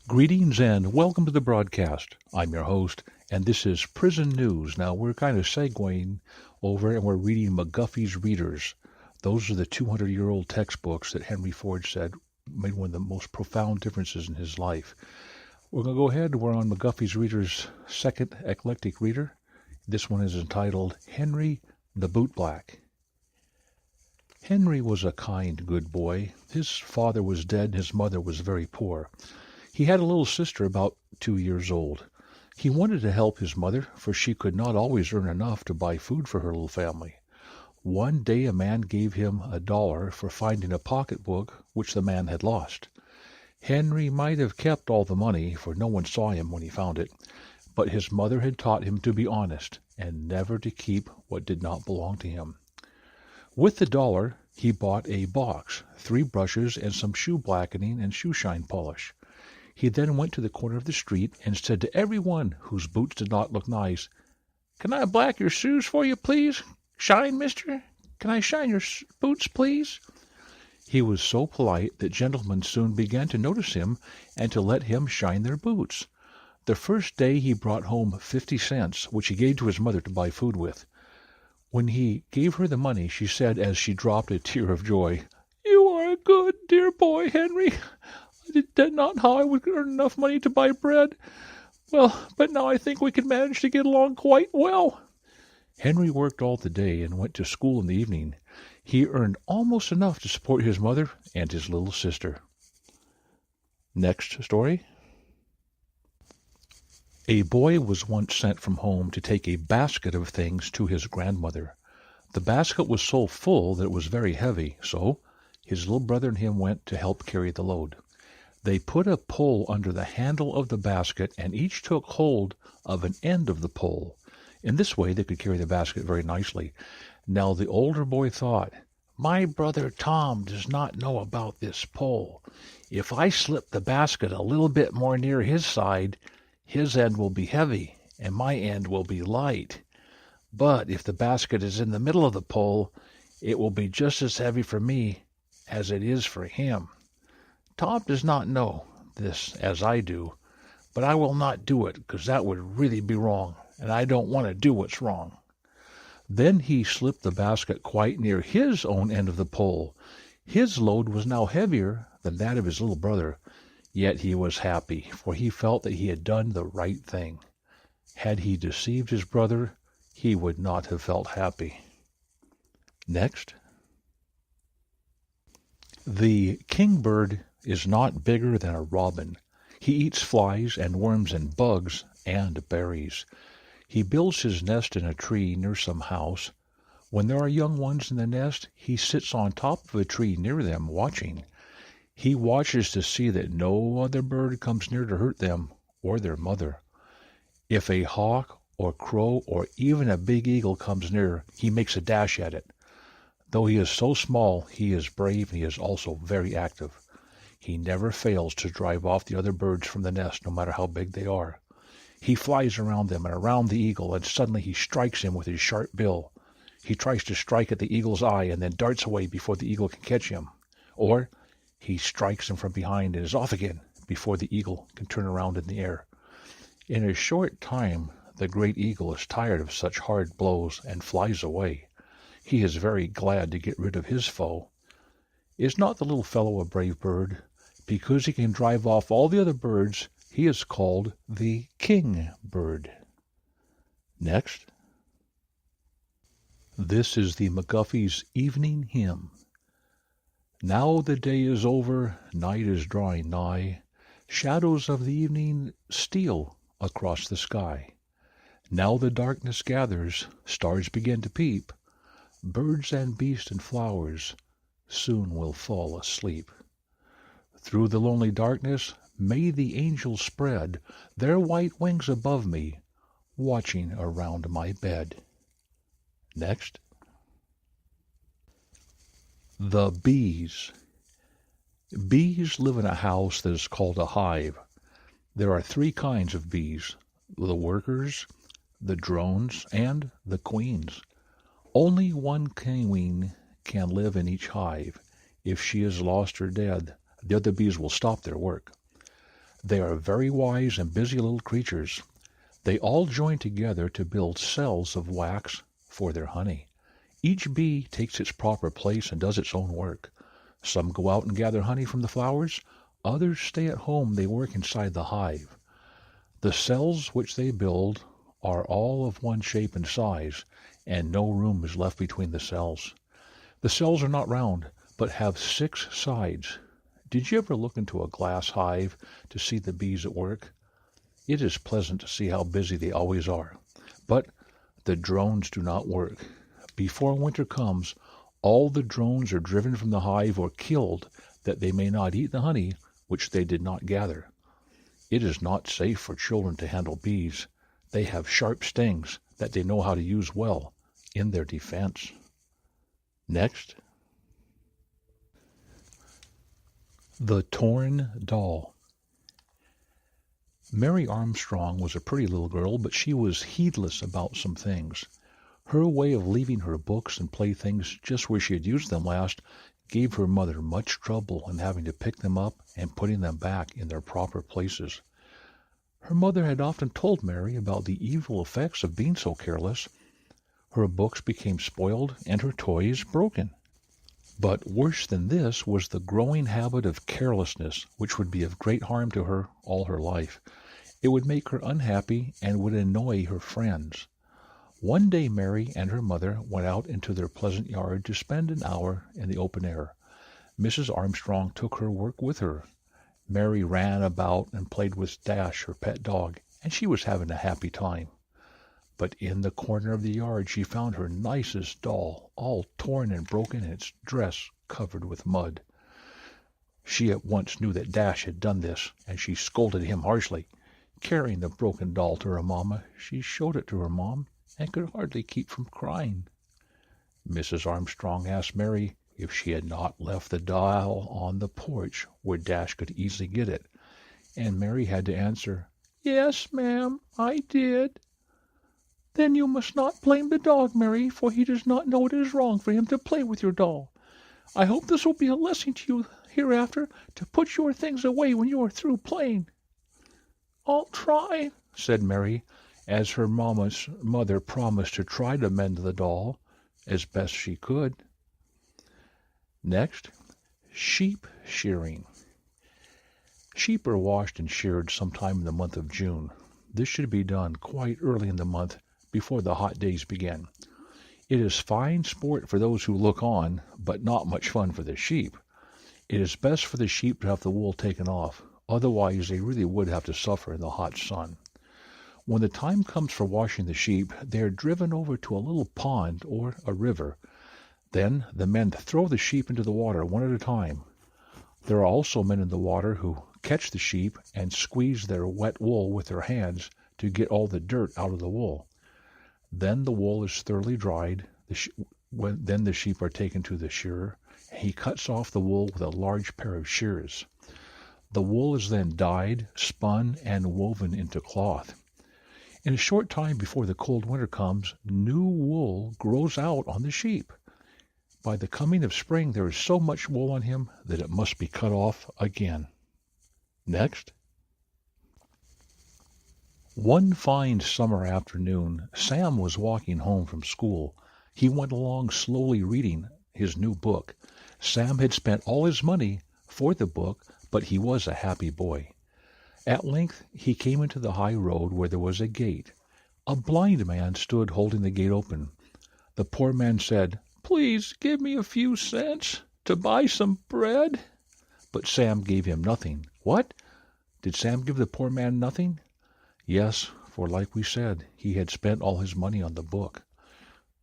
Greetings and welcome to the broadcast. I'm your host, and this is Prison News. Now, we're kind of segueing over and we're reading Mcguffy's Readers. Those are the 200-year-old textbooks that Henry Ford said made one of the most profound differences in his life. We're going to go ahead. We're on Mcguffy's Readers' second eclectic reader. This one is entitled Henry the Bootblack. Henry was a kind, good boy. His father was dead and his mother was very poor. He had a little sister about 2 years old. He wanted to help his mother, for she could not always earn enough to buy food for her little family. One day a man gave him $1 for finding a pocketbook which the man had lost. Henry might have kept all the money, for no one saw him when he found it, but his mother had taught him to be honest and never to keep what did not belong to him. With the $1, he bought a box, 3 brushes, and some shoe blackening and shoe shine polish. He then went to the corner of the street and said to everyone whose boots did not look nice, "Can I black your shoes for you, please? Shine, mister? Can I shine your boots, please?" He was so polite that gentlemen soon began to notice him and to let him shine their boots. The first day he brought home 50 cents, which he gave to his mother to buy food with. When he gave her the money, she said as she dropped a tear of joy, "You are a good, dear boy, Henry. I did not know how I would earn enough money to buy bread. Well, but now I think we can manage to get along quite well." Henry worked all the day and went to school in the evening. He earned almost enough to support his mother and his little sister. Next story. A boy was once sent from home to take a basket of things to his grandmother. The basket was so full that it was very heavy, so his little brother and him went to help carry the load. They put a pole under the handle of the basket, and each took hold of an end of the pole. In this way they could carry the basket very nicely. Now the older boy thought, "My brother Tom does not know about this pole. If I slip the basket a little bit more near his side, his end will be heavy, and my end will be light. But if the basket is in the middle of the pole, it will be just as heavy for me as it is for him. Tom does not know this as I do, but I will not do it, because that would really be wrong, and I don't want to do what's wrong." Then he slipped the basket quite near his own end of the pole. His load was now heavier than that of his little brother, yet he was happy, for he felt that he had done the right thing. Had he deceived his brother, he would not have felt happy. Next. The kingbird is not bigger than a robin. He eats flies and worms and bugs and berries. He builds his nest in a tree near some house. When there are young ones in the nest, he sits on top of a tree near them, watching. He watches to see that no other bird comes near to hurt them or their mother. If a hawk or crow or even a big eagle comes near, he makes a dash at it. Though he is so small, he is brave and he is also very active. He never fails to drive off the other birds from the nest, no matter how big they are. He flies around them and around the eagle, and suddenly he strikes him with his sharp bill. He tries to strike at the eagle's eye and then darts away before the eagle can catch him. Or he strikes him from behind and is off again before the eagle can turn around in the air. In a short time, the great eagle is tired of such hard blows and flies away. He is very glad to get rid of his foe. Is not the little fellow a brave bird? Because he can drive off all the other birds, he is called the kingbird. Next. This is the Mcguffy's Evening Hymn. Now the day is over, night is drawing nigh. Shadows of the evening steal across the sky. Now the darkness gathers, stars begin to peep. Birds and beasts and flowers soon will fall asleep. Through the lonely darkness may the angels spread their white wings above me, watching around my bed. Next. The bees. Bees live in a house that is called a hive. There are 3 kinds of bees: the workers, the drones, and the queens. Only one queen can live in each hive. If she is lost or dead, the other bees will stop their work. They are very wise and busy little creatures. They all join together to build cells of wax for their honey. Each bee takes its proper place and does its own work. Some go out and gather honey from the flowers. Others stay at home. They work inside the hive. The cells which they build are all of one shape and size, and no room is left between the cells. The cells are not round, but have 6 sides. Did you ever look into a glass hive to see the bees at work? It is pleasant to see how busy they always are. But the drones do not work. Before winter comes, all the drones are driven from the hive or killed that they may not eat the honey which they did not gather. It is not safe for children to handle bees. They have sharp stings that they know how to use well in their defense. Next. The Torn Doll. Mary Armstrong was a pretty little girl, but she was heedless about some things. Her way of leaving her books and playthings just where she had used them last gave her mother much trouble in having to pick them up and putting them back in their proper places. Her mother had often told Mary about the evil effects of being so careless. Her books became spoiled and her toys broken. But worse than this was the growing habit of carelessness, which would be of great harm to her all her life. It would make her unhappy and would annoy her friends. One day Mary and her mother went out into their pleasant yard to spend an hour in the open air. Mrs. Armstrong took her work with her. Mary ran about and played with Dash, her pet dog, and she was having a happy time. But in the corner of the yard she found her nicest doll, all torn and broken, and its dress covered with mud. She at once knew that Dash had done this, and she scolded him harshly. Carrying the broken doll to her mamma, she showed it to her mom, and could hardly keep from crying. Mrs. Armstrong asked Mary if she had not left the doll on the porch where Dash could easily get it, and Mary had to answer, "Yes, ma'am, I did." "Then you must not blame the dog, Mary, for he does not know it is wrong for him to play with your doll. I hope this will be a lesson to you hereafter to put your things away when you are through playing." "I'll try," said Mary, as her mother promised to try to mend the doll as best she could. Next, sheep shearing. Sheep are washed and sheared sometime in the month of June. This should be done quite early in the month before the hot days begin. It is fine sport for those who look on, but not much fun for the sheep. It is best for the sheep to have the wool taken off, otherwise they really would have to suffer in the hot sun. When the time comes for washing the sheep, they are driven over to a little pond or a river. Then the men throw the sheep into the water one at a time. There are also men in the water who catch the sheep and squeeze their wet wool with their hands to get all the dirt out of the wool. Then the wool is thoroughly dried. Then the sheep are taken to the shearer. He cuts off the wool with a large pair of shears. The wool is then dyed, spun, and woven into cloth. In a short time before the cold winter comes, new wool grows out on the sheep. By the coming of spring, there is so much wool on him that it must be cut off again. Next. One fine summer afternoon, Sam was walking home from school. He went along slowly reading his new book. Sam had spent all his money for the book, but he was a happy boy. At length he came into the high road where there was a gate. A blind man stood holding the gate open. The poor man said, "Please give me a few cents to buy some bread." But Sam gave him nothing. What? Did Sam give the poor man nothing? Yes, for like we said, he had spent all his money on the book.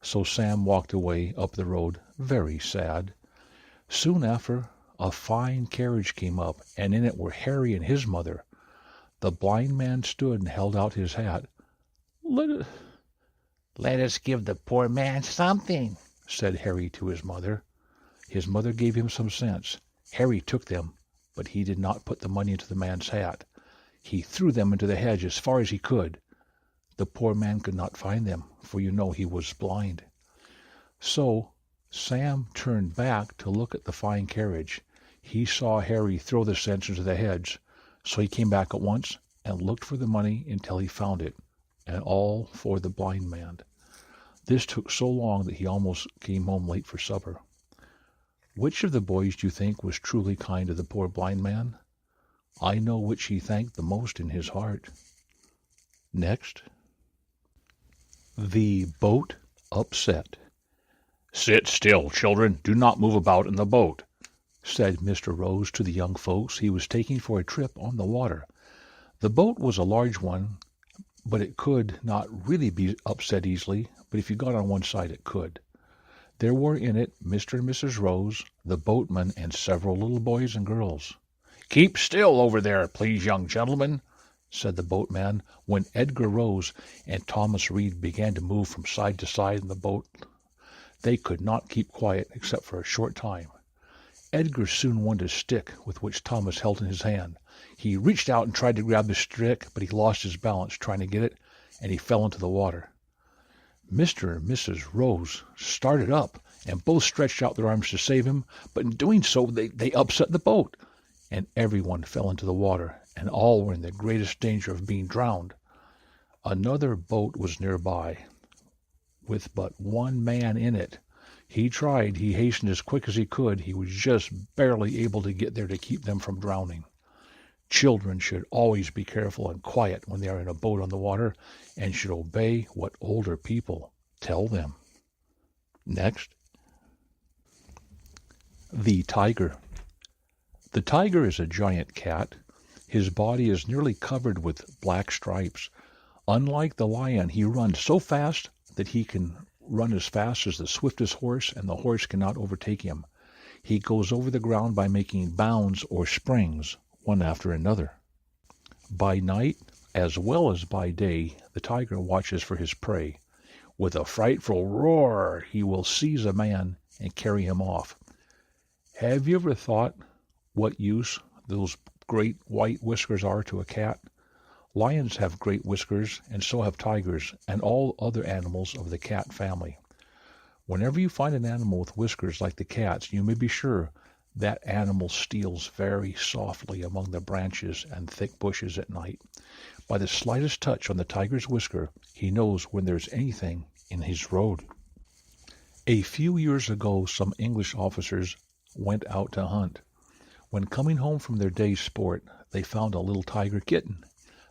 So Sam walked away up the road, very sad. Soon after, a fine carriage came up, and in it were Harry and his mother. The blind man stood and held out his hat. Let us give the poor man something," said Harry to his mother. His mother gave him some cents. Harry took them, but he did not put the money into the man's hat. He threw them into the hedge as far as he could. The poor man could not find them, for you know he was blind. So Sam turned back to look at the fine carriage. He saw Harry throw the cents into the hedge. So he came back at once and looked for the money until he found it, and all for the blind man. This took so long that he almost came home late for supper. Which of the boys do you think was truly kind to the poor blind man? I know which he thanked the most in his heart. Next. The boat upset. "Sit still, children. Do not move about in the boat," said Mr. Rose to the young folks he was taking for a trip on the water. The boat was a large one, but it could not really be upset easily, but if you got on one side it could. There were in it Mr. and Mrs. Rose, the boatman, and several little boys and girls. "Keep still over there, please, young gentlemen," said the boatman, when Edgar Rose and Thomas Reed began to move from side to side in the boat. They could not keep quiet except for a short time. Edgar soon wanted a stick with which Thomas held in his hand. He reached out and tried to grab the stick, but he lost his balance trying to get it, and he fell into the water. Mr. and Mrs. Rose started up, and both stretched out their arms to save him, but in doing so they upset the boat, and everyone fell into the water, and all were in the greatest danger of being drowned. Another boat was nearby, with but one man in it. He hastened as quick as he could. He was just barely able to get there to keep them from drowning. Children should always be careful and quiet when they are in a boat on the water, and should obey what older people tell them. Next. The tiger. The tiger is a giant cat. His body is nearly covered with black stripes. Unlike the lion, he runs so fast that he can run as fast as the swiftest horse, and the horse cannot overtake him. He goes over the ground by making bounds or springs, one after another. By night, as well as by day, the tiger watches for his prey. With a frightful roar, he will seize a man and carry him off. Have you ever thought what use those great white whiskers are to a cat? Lions have great whiskers, and so have tigers, and all other animals of the cat family. Whenever you find an animal with whiskers like the cat's, you may be sure that animal steals very softly among the branches and thick bushes at night. By the slightest touch on the tiger's whisker, he knows when there's anything in his road. A few years ago, some English officers went out to hunt. When coming home from their day's sport, they found a little tiger kitten.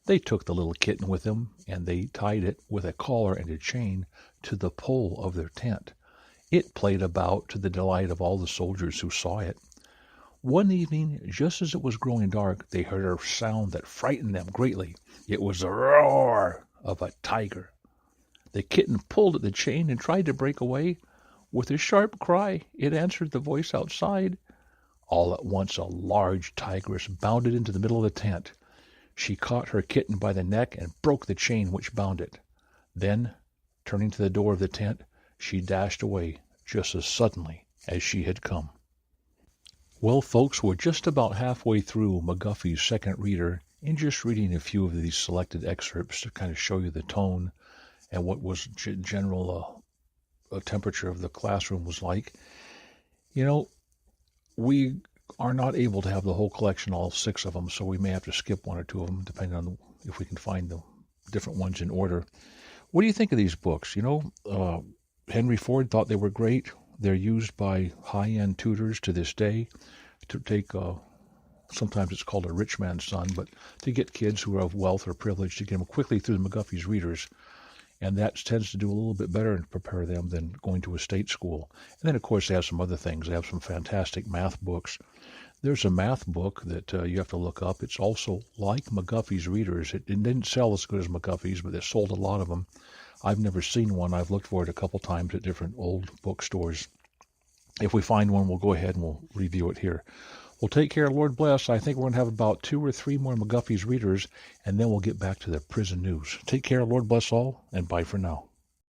They took the little kitten with them, and they tied it with a collar and a chain to the pole of their tent. It played about to the delight of all the soldiers who saw it. One evening, just as it was growing dark, they heard a sound that frightened them greatly. It was the roar of a tiger. The kitten pulled at the chain and tried to break away. With a sharp cry, it answered the voice outside. All at once, a large tigress bounded into the middle of the tent. She caught her kitten by the neck and broke the chain which bound it. Then, turning to the door of the tent, she dashed away just as suddenly as she had come. Well, folks, we're just about halfway through Mcguffy's second reader, and just reading a few of these selected excerpts to kind of show you the tone and what was general temperature of the classroom was like. You know, we are not able to have the whole collection, all 6 of them, so we may have to skip 1 or 2 of them, depending on if we can find the different ones in order. What do you think of these books? You know, Henry Ford thought they were great. They're used by high-end tutors to this day to take, sometimes it's called a rich man's son, but to get kids who are of wealth or privilege to get them quickly through the Mcguffy's readers. And that tends to do a little bit better and prepare them than going to a state school. And then, of course, they have some other things. They have some fantastic math books. There's a math book that you have to look up. It's also like Mcguffy's readers. It didn't sell as good as Mcguffy's, but it sold a lot of them. I've never seen one. I've looked for it a couple times at different old bookstores. If we find one, we'll go ahead and we'll review it here. Well, take care. Lord bless. I think we're going to have about 2 or 3 more Mcguffy's readers, and then we'll get back to the prison news. Take care. Lord bless all, and bye for now.